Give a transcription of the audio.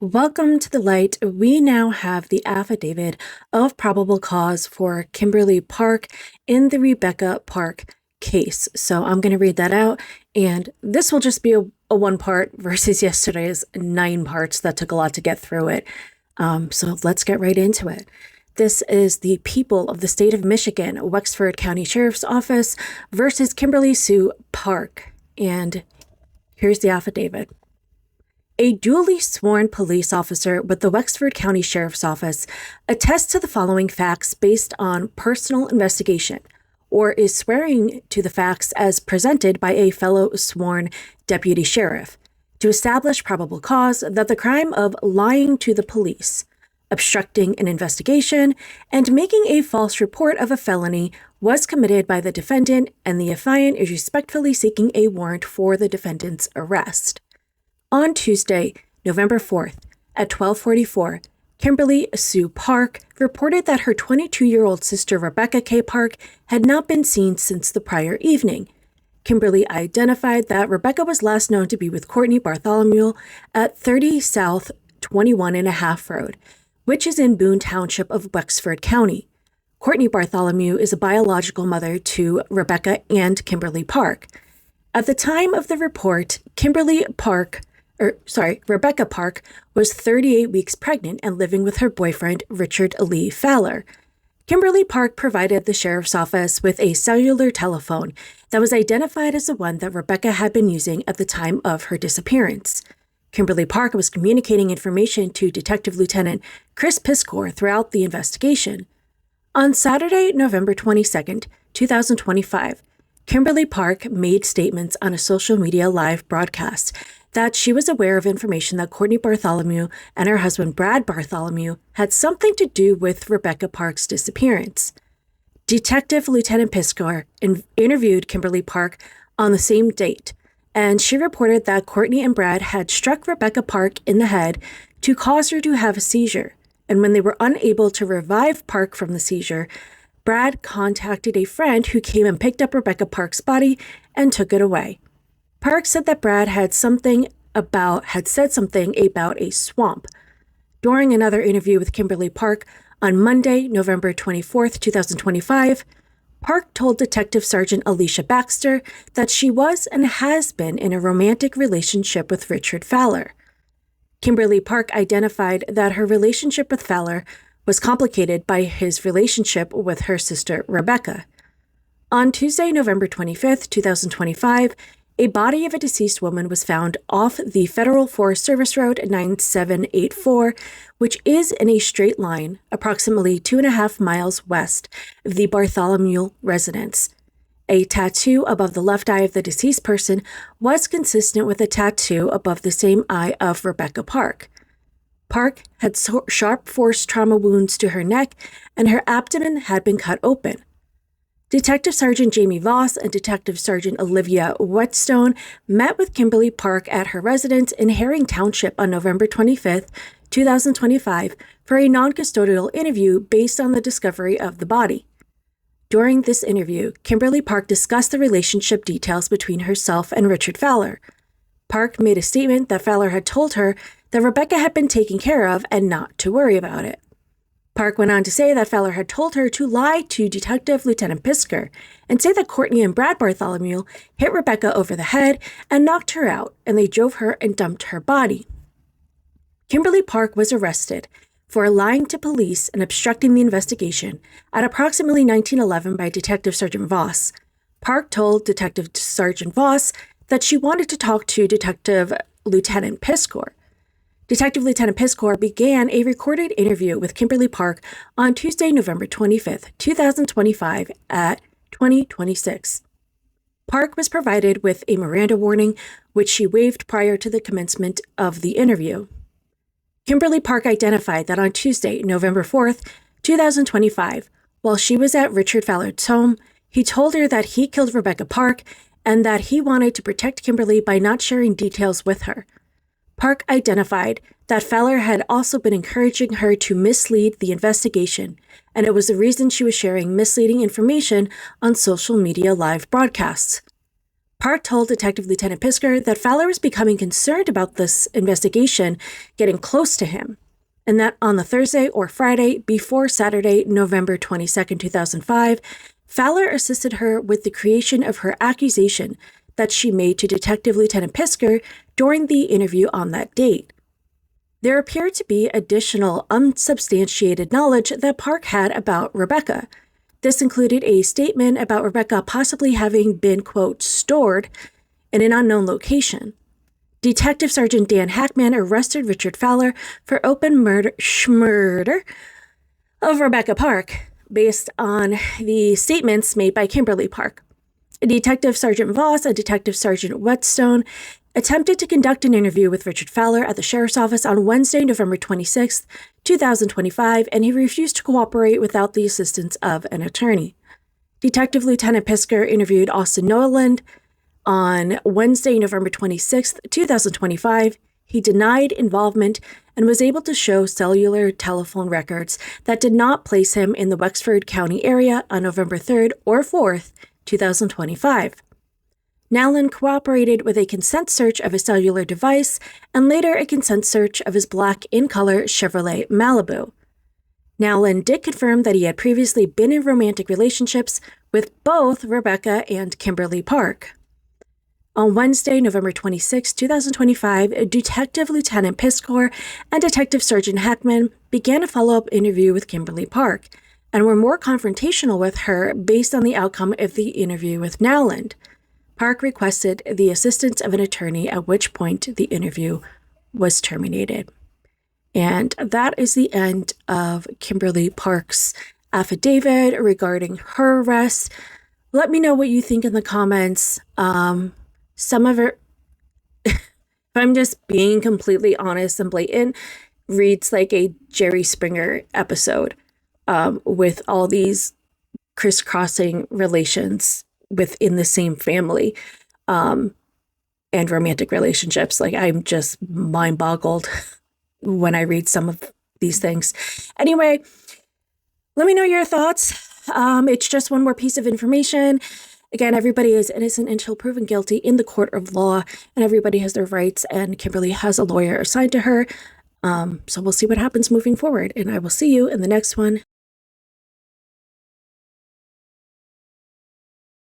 Welcome to the light. We now have the affidavit of probable cause for Kimberly Park in the Rebecca Park case. So I'm going to read that out, and this will just be a one part versus yesterday's 9 parts that took a lot to get through it. So let's get right into it. This is the people of the state of Michigan, Wexford County Sheriff's Office versus Kimberly Sue Park. And here's the affidavit. A duly sworn police officer with the Wexford County Sheriff's Office attests to the following facts based on personal investigation, or is swearing to the facts as presented by a fellow sworn deputy sheriff, to establish probable cause that the crime of lying to the police, obstructing an investigation, and making a false report of a felony was committed by the defendant, and the affiant is respectfully seeking a warrant for the defendant's arrest. On Tuesday, November 4th, at 12:44, Kimberly Sue Park reported that her 22-year-old sister Rebecca K. Park had not been seen since the prior evening. Kimberly identified that Rebecca was last known to be with Courtney Bartholomew at 30 South 21.5 Road, which is in Boone Township of Wexford County. Courtney Bartholomew is a biological mother to Rebecca and Kimberly Park. At the time of the report, Rebecca Park was 38 weeks pregnant and living with her boyfriend, Richard Lee Fowler. Kimberly Park provided the sheriff's office with a cellular telephone that was identified as the one that Rebecca had been using at the time of her disappearance. Kimberly Park was communicating information to Detective Lieutenant Chris Piskor throughout the investigation. On Saturday, November 22nd, 2025, Kimberly Park made statements on a social media live broadcast that she was aware of information that Courtney Bartholomew and her husband Brad Bartholomew had something to do with Rebecca Park's disappearance. Detective Lieutenant Piskor interviewed Kimberly Park on the same date, and she reported that Courtney and Brad had struck Rebecca Park in the head to cause her to have a seizure, and when they were unable to revive Park from the seizure, Brad contacted a friend who came and picked up Rebecca Park's body and took it away. Park said that Brad had said something about a swamp. During another interview with Kimberly Park on Monday, November 24th, 2025, Park told Detective Sergeant Alicia Baxter that she was and has been in a romantic relationship with Richard Fowler. Kimberly Park identified that her relationship with Fowler was complicated by his relationship with her sister Rebecca. On Tuesday, November 25th, 2025, a body of a deceased woman was found off the Federal Forest Service Road 9784, which is in a straight line approximately 2.5 miles west of the Bartholomew residence. A tattoo above the left eye of the deceased person was consistent with a tattoo above the same eye of Rebecca Park. Park had sharp force trauma wounds to her neck, and her abdomen had been cut open. Detective Sergeant Jamie Voss and Detective Sergeant Olivia Whetstone met with Kimberly Park at her residence in Herring Township on November 25th, 2025, for a non-custodial interview based on the discovery of the body. During this interview, Kimberly Park discussed the relationship details between herself and Richard Fowler. Park made a statement that Fowler had told her that Rebecca had been taken care of and not to worry about it. Park went on to say that Fowler had told her to lie to Detective Lieutenant Piskor and say that Courtney and Brad Bartholomew hit Rebecca over the head and knocked her out, and they drove her and dumped her body. Kimberly Park was arrested for lying to police and obstructing the investigation at approximately 1911 by Detective Sergeant Voss. Park told Detective Sergeant Voss that she wanted to talk to Detective Lieutenant Piskor. Detective Lieutenant Piskor began a recorded interview with Kimberly Park on Tuesday, November 25th, 2025 at 20:26. Park was provided with a Miranda warning, which she waived prior to the commencement of the interview. Kimberly Park identified that on Tuesday, November 4th, 2025, while she was at Richard Fowler's home, he told her that he killed Rebecca Park and that he wanted to protect Kimberly by not sharing details with her. Park identified that Fowler had also been encouraging her to mislead the investigation, and it was the reason she was sharing misleading information on social media live broadcasts. Park told Detective Lieutenant Pisker that Fowler was becoming concerned about this investigation getting close to him, and that on the Thursday or Friday before Saturday, November 22nd, 2005, Fowler assisted her with the creation of her accusation that she made to Detective Lieutenant Pisker during the interview on that date. There appeared to be additional unsubstantiated knowledge that Park had about Rebecca. This included a statement about Rebecca possibly having been, quote, stored in an unknown location. Detective Sergeant Dan Hackman arrested Richard Fowler for open murder of Rebecca Park based on the statements made by Kimberly Park. Detective Sergeant Voss and Detective Sergeant Whetstone attempted to conduct an interview with Richard Fowler at the sheriff's office on Wednesday, November 26, 2025, and he refused to cooperate without the assistance of an attorney. Detective Lieutenant Pisker interviewed Austin Noland on Wednesday, November 26, 2025. He denied involvement and was able to show cellular telephone records that did not place him in the Wexford County area on November 3rd or 4th, 2025. Nowlin cooperated with a consent search of his cellular device and later a consent search of his black in-color Chevrolet Malibu. Nowlin did confirm that he had previously been in romantic relationships with both Rebecca and Kimberly Park. On Wednesday, November 26, 2025, Detective Lieutenant Pisker and Detective Sergeant Hackman began a follow-up interview with Kimberly Park and were more confrontational with her based on the outcome of the interview with Nowland. Park requested the assistance of an attorney, at which point the interview was terminated. And that is the end of Kimberly Park's affidavit regarding her arrest. Let me know what you think in the comments. Some of it, if I'm just being completely honest and blatant, reads like a Jerry Springer episode with all these crisscrossing relations within the same family and romantic relationships. Like, I'm just mind boggled when I read some of these things. Anyway, let me know your thoughts. It's just one more piece of information. Again, everybody is innocent until proven guilty in the court of law, and everybody has their rights, and Kimberly has a lawyer assigned to her. So we'll see what happens moving forward, and I will see you in the next one.